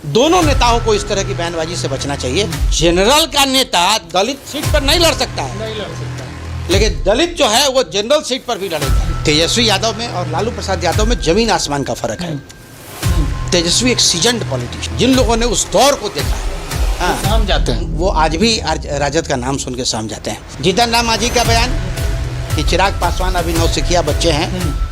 दोनों नेताओं को इस तरह की बयानबाजी से बचना चाहिए। जनरल का नेता दलित सीट पर नहीं लड़ सकता है, लेकिन दलित जो है वो जनरल सीट पर भी लड़ेगा। तेजस्वी यादव में और लालू प्रसाद यादव में जमीन आसमान का फर्क है। तेजस्वी एक सीजन्ड पॉलिटिशियन, जिन लोगों ने उस दौर को देखा है हम जाते हैं, वो आज भी राजद का नाम सुन के सहम जाते हैं। जीतन राम मांझी का बयान कि चिराग पासवान अभी नौसिखिया बच्चे हैं।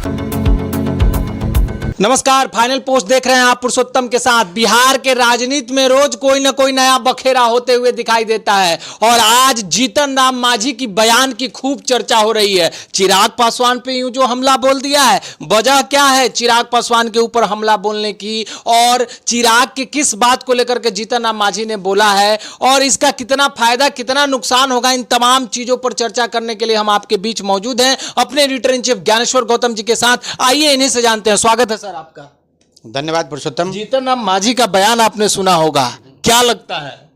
नमस्कार, फाइनल पोस्ट देख रहे हैं आप पुरुषोत्तम के साथ। बिहार के राजनीति में रोज कोई ना कोई नया बखेरा होते हुए दिखाई देता है और आज जीतन राम मांझी की बयान की खूब चर्चा हो रही है। चिराग पासवान पे यूं जो हमला बोल दिया है, वजह क्या है चिराग पासवान के ऊपर हमला बोलने की, और चिराग की किस बात को लेकर के जीतन राम मांझी ने बोला है और इसका कितना फायदा कितना नुकसान होगा, इन तमाम चीजों पर चर्चा करने के लिए हम आपके बीच मौजूद हैं अपने editor in chief Gyaneshwar Gautam ji के साथ। आइए इन्हीं से जानते हैं। स्वागत है सर आपका। धन्यवाद पुरुषोत्तम। जीतन राम मांझी का बयान आपने सुना होगा, क्या लगता है?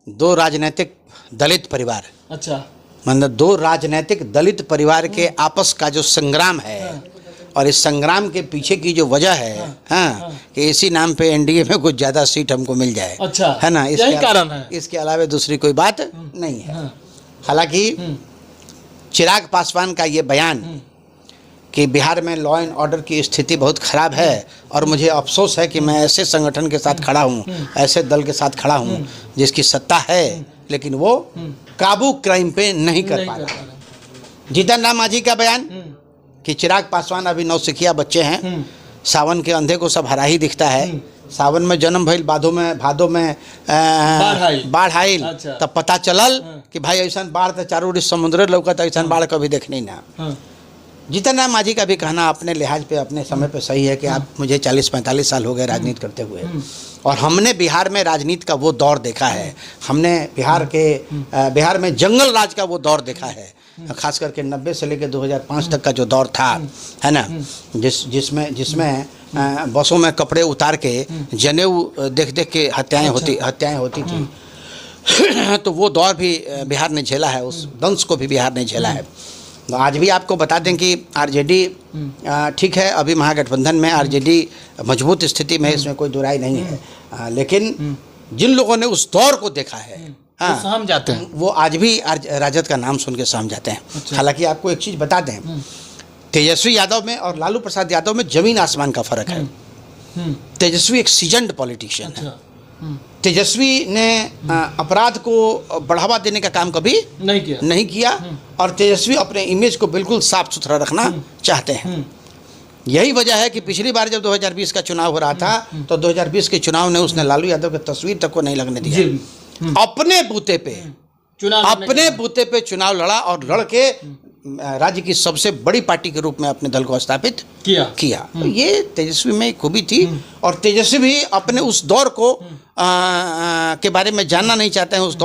दो राजनीतिक दलित परिवार, अच्छा, मतलब दो राजनीतिक दलित परिवार के आपस का जो संग्राम है और इस संग्राम के पीछे की जो वजह है कि इसी नाम पे एनडीए में कुछ ज्यादा सीट हमको मिल जाए, अच्छा है ना, यही कारण है। इसके अलावा दूसरी कोई बात नहीं है। हालांकि चिराग पासवान का ये बयान कि बिहार में लॉ एंड ऑर्डर की स्थिति बहुत खराब है और मुझे अफसोस है कि मैं ऐसे संगठन के साथ खड़ा हूँ, ऐसे दल के साथ खड़ा हूँ जिसकी सत्ता है लेकिन वो काबू क्राइम पे नहीं कर पा रहा। जीतन राम मांझी का बयान कि चिराग पासवान अभी नौसिखिया बच्चे हैं, सावन के अंधे को सब हरा ही दिखता है। सावन में जन्म भइल, भादो में बाढ़ आइल, तब पता चलल कि भाई ऐसा बाढ़ तो चारों ओर समुद्र लौकत, ऐसा बाढ़ कभी देखनी ना। जीतन राम मांझी का भी कहना अपने लिहाज पे अपने समय पे सही है कि आप मुझे 40-45 साल हो गए राजनीति करते हुए और हमने बिहार में राजनीति का वो दौर देखा है। हमने बिहार में जंगल राज का वो दौर देखा है, खास करके 90 से लेकर 2005 तक का जो दौर था, है ना, जिसमें बसों में कपड़े उतार के जनेऊ देख देख के हत्याएं होती थी। तो वो दौर भी बिहार ने झेला है, उस दंश को भी बिहार ने झेला है। आज भी आपको बता दें कि आरजेडी ठीक है, अभी महागठबंधन में आरजेडी मजबूत स्थिति में, इसमें कोई दुराई नहीं है, लेकिन जिन लोगों ने उस दौर को देखा है सहम जाते हैं, वो आज भी राजद का नाम सुन के सहम जाते हैं। अच्छा। हालांकि आपको एक चीज़ बता दें, तेजस्वी यादव में और लालू प्रसाद यादव में जमीन आसमान का फर्क है। तेजस्वी एक सीजन्ड पॉलिटिशियन है। तेजस्वी ने अपराध को बढ़ावा देने का काम कभी नहीं किया और तेजस्वी अपने इमेज को बिल्कुल साफ सुथरा रखना चाहते हैं। यही वजह है कि पिछली बार जब 2020 का चुनाव हो रहा था तो 2020 के चुनाव ने उसने लालू यादव की तस्वीर तक को नहीं लगने दिया। अपने बूते पे चुनाव लड़ा और लड़ के राज्य की सबसे बड़ी पार्टी के रूप में अपने दल को स्थापित किया। तो ये तेजस्वी में खूबी थी और तेजस्वी भी अपने उस दौर को के बारे में जानना नहीं चाहते हैं, उस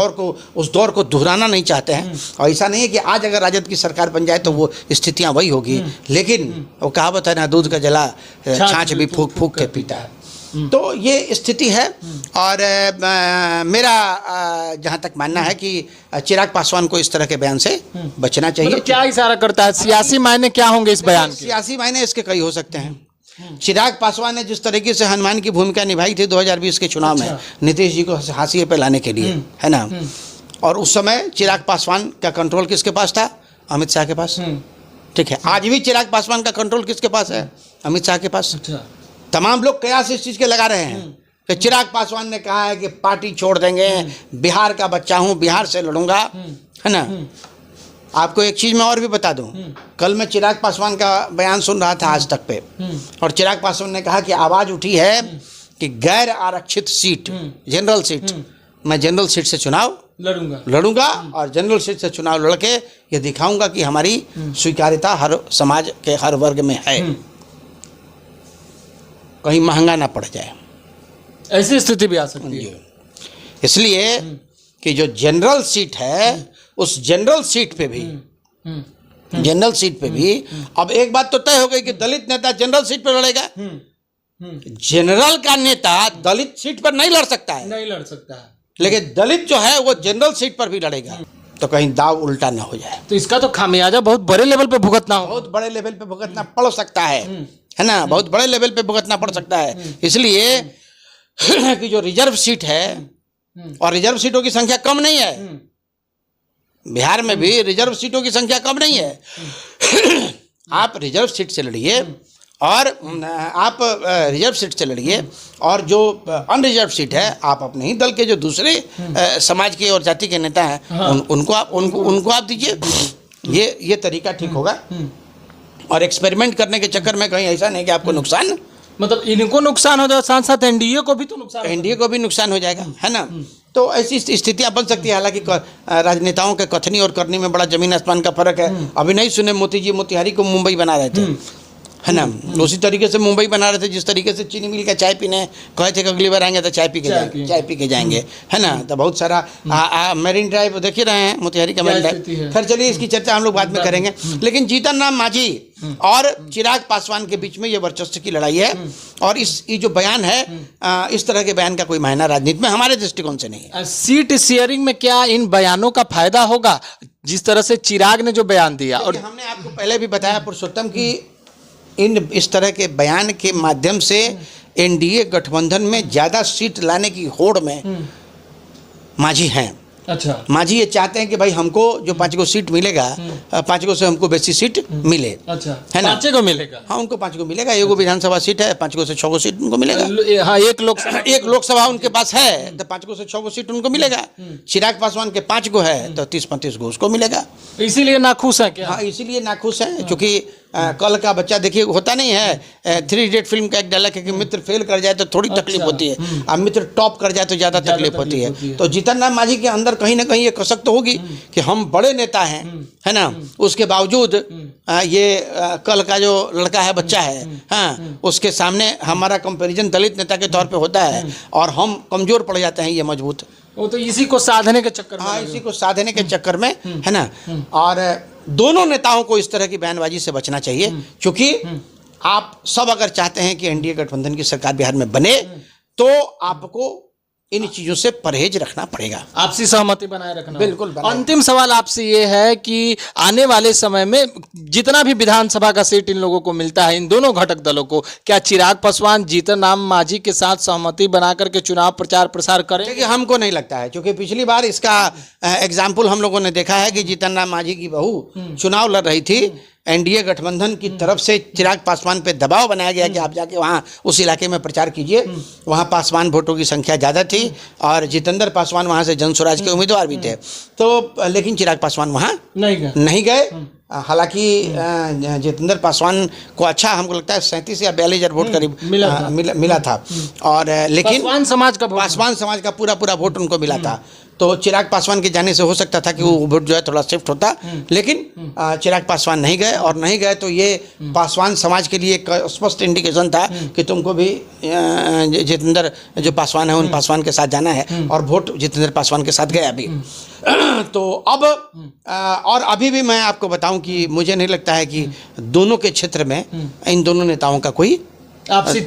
दौर को दोहराना नहीं चाहते हैं। और ऐसा नहीं है कि आज अगर राजद की सरकार बन जाए तो वो स्थितियां वही होगी, लेकिन वो कहावत है ना, दूध का जला छाछ भी फूक फूक के पीता है। तो ये स्थिति है और मेरा जहाँ तक मानना है कि चिराग पासवान को इस तरह के बयान से बचना चाहिए। मतलब क्या इशारा करता है, सियासी मायने क्या होंगे इस बयान के? सियासी मायने इसके कई हो सकते हैं। चिराग पासवान ने जिस तरीके से हनुमान की भूमिका निभाई थी 2020 के चुनाव में नीतीश जी को हाशिए पे लाने के लिए, है ना, और उस समय चिराग पासवान का कंट्रोल किसके पास था? अमित शाह के पास। ठीक है, आज भी चिराग पासवान का कंट्रोल किसके पास है? अमित शाह के पास। तमाम लोग कयास इस चीज़ के लगा रहे हैं कि चिराग पासवान ने कहा है कि पार्टी छोड़ देंगे, बिहार का बच्चा हूँ, बिहार से लड़ूंगा, है ना। आपको एक चीज़ मैं और भी बता दूं, कल मैं चिराग पासवान का बयान सुन रहा था आज तक पे, और चिराग पासवान ने कहा कि आवाज़ उठी है कि गैर आरक्षित सीट, जनरल सीट, मैं जनरल सीट से चुनाव लड़ूंगा और जनरल सीट से चुनाव लड़के ये दिखाऊंगा कि हमारी स्वीकार्यता हर समाज के हर वर्ग में है, कहीं महंगा ना पड़ जाए। ऐसी स्थिति भी आ सकती है। इसलिए कि जो जनरल सीट है उस जनरल सीट पे भी अब एक बात तो तय हो गई कि दलित नेता जनरल सीट पर लड़ेगा। जनरल का नेता दलित सीट पर नहीं लड़ सकता है, लेकिन दलित जो है वो जनरल सीट पर भी लड़ेगा, तो कहीं दाव उल्टा ना हो जाए। तो इसका तो खामियाजा बहुत बड़े लेवल पे भुगतना पड़ सकता है ना, बहुत बड़े लेवल पे भुगतना पड़ सकता है। इसलिए कि जो रिजर्व सीट है, और रिजर्व सीटों की संख्या कम नहीं है, बिहार में भी रिजर्व सीटों की संख्या कम नहीं है। आप रिजर्व सीट से लड़िए, और आप रिजर्व सीट से लड़िए, और जो अनरिजर्व सीट है आप अपने ही दल के जो दूसरे समाज के और जाति के नेता हैं उनको आप दीजिए। ये तरीका ठीक होगा। और एक्सपेरिमेंट करने के चक्कर में कहीं ऐसा नहीं कि आपको नुकसान, मतलब इनको नुकसान हो जाए, साथ साथ एनडीए को भी तो नुकसान, एनडीए को भी नुकसान हो जाएगा, है ना। तो ऐसी स्थितियां बन सकती है। हालांकि राजनेताओं के कथनी और करनी में बड़ा जमीन आसमान का फर्क है। अभी नहीं सुने मोती जी मोतिहारी को मुंबई बना रहे थे, है ना। उसी तरीके से मुंबई बना रहे थे जिस तरीके से चीनी मिल का चाय पीने कहे थे कि अगली बार आएंगे तो चाय पी के जाएंगे, है ना। तो बहुत सारा मेरीन ड्राइव देख ही रहे हैं, मोतिहारी का मेरीन ड्राइव। खैर चलिए, इसकी चर्चा हम लोग बाद में करेंगे। लेकिन जीतन राम मांझी और चिराग पासवान के बीच में ये वर्चस्व की लड़ाई है। और ये जो बयान है, इस तरह के बयान का कोई मायना राजनीति में हमारे दृष्टिकोण से नहीं है। सीट शेयरिंग में क्या इन बयानों का फायदा होगा, जिस तरह से चिराग ने जो बयान दिया? और हमने आपको पहले भी बताया पुरुषोत्तम की इस तरह के बयान के माध्यम से एनडीए गठबंधन में ज़्यादा सीट लाने की होड़ में मांझी हैं। अच्छा, मांझी ये चाहते हैं कि भाई हमको जो 5 को सीट मिलेगा, 5 को से हमको बेसी सीट मिले, अच्छा, है ना। 5 को मिलेगा, हाँ, उनको 5 को मिलेगा। एगो विधानसभा सीट है, 5 को से 6 को सीट उनको मिलेगा। हाँ, एक लोकसभा उनके पास है तो 5 को से 6 को सीट उनको मिलेगा। चिराग पासवान के 5 को है तो 30-35 को उसको मिलेगा। इसीलिए नाखुश है क्या? हाँ, इसीलिए नाखुश है, क्योंकि कल का बच्चा देखिए, होता नहीं है 3 इडियट फिल्म का एक डायलॉग है कि मित्र फेल कर जाए तो थोड़ी तकलीफ होती है, और मित्र टॉप कर जाए तो ज़्यादा तकलीफ होती है। तो जीतन राम मांझी के अंदर कहीं ना कहीं ये कसक तो होगी कि हम बड़े नेता हैं, है ना, उसके बावजूद ये कल का जो लड़का है, बच्चा है, हाँ, उसके सामने हमारा कंपैरिजन दलित नेता के तौर पे होता है और हम कमजोर पड़ जाते हैं, ये मजबूत। वो तो इसी को साधने के चक्कर में, हाँ, इसी को साधने के चक्कर में, है ना। और दोनों नेताओं को इस तरह की बयानबाजी से बचना चाहिए, क्योंकि आप सब अगर चाहते हैं कि एनडीए गठबंधन की सरकार बिहार में बने तो आपको इन चीजों से परहेज रखना पड़ेगा, आपसी सहमति बनाए रखना। बिल्कुल। अंतिम सवाल आपसे ये है कि आने वाले समय में जितना भी विधानसभा का सीट इन लोगों को मिलता है, इन दोनों घटक दलों को, क्या चिराग पासवान जीतन राम मांझी के साथ सहमति बना करके चुनाव प्रचार प्रसार करेंगे? देखिए, हमको नहीं लगता है, क्योंकि पिछली बार इसका एग्जाम्पल हम लोगों ने देखा है कि जीतन राम मांझी की बहू चुनाव लड़ रही थी। एनडीए गठबंधन की तरफ से चिराग पासवान पे दबाव बनाया गया कि आप जाके वहाँ उस इलाके में प्रचार कीजिए। वहाँ पासवान वोटों की संख्या ज़्यादा थी और जितेंद्र पासवान वहाँ से जन स्वराज के उम्मीदवार भी थे। तो लेकिन चिराग पासवान वहाँ नहीं गए। हालांकि जितेंद्र पासवान को अच्छा, हमको लगता है 37 या 42 हज़ार वोट करीब मिला था। और लेकिन पासवान समाज का पूरा वोट उनको मिला था। तो चिराग पासवान के जाने से हो सकता था कि वो वोट जो है थोड़ा शिफ्ट होता, लेकिन चिराग पासवान नहीं गए। और नहीं गए तो ये पासवान समाज के लिए एक स्पष्ट इंडिकेशन था कि तुमको भी जितेंद्र जो पासवान है उन पासवान के साथ जाना है, और वोट जितेंद्र पासवान के साथ गया अभी। तो अब और अभी भी मैं आपको बताऊं कि मुझे नहीं लगता है कि दोनों के क्षेत्र में इन दोनों नेताओं का कोई आपसी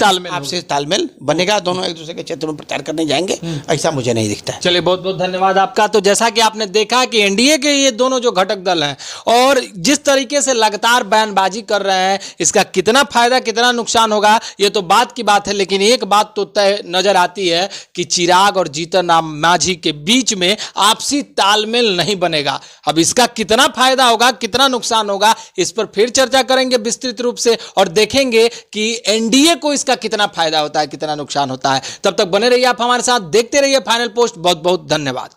तालमेल बनेगा। दोनों एक दूसरे के क्षेत्र में प्रचार करने जाएंगे, ऐसा मुझे नहीं दिखता है। चलिए, बहुत बहुत धन्यवाद आपका। तो जैसा कि आपने देखा कि एनडीए के ये दोनों जो घटक दल हैं और जिस तरीके से लगातार बयानबाजी कर रहे हैं, इसका कितना फायदा कितना नुकसान होगा ये तो बात की बात है। लेकिन एक बात तो तय नजर आती है कि चिराग और जीतन राम मांझी के बीच में आपसी तालमेल नहीं बनेगा। अब इसका कितना फायदा होगा कितना नुकसान होगा, इस पर फिर चर्चा करेंगे विस्तृत रूप से, और देखेंगे कि एनडीए को इसका कितना फायदा होता है कितना नुकसान होता है। तब तक बने रहिए आप हमारे साथ, देखते रहिए फाइनल पोस्ट। बहुत बहुत धन्यवाद।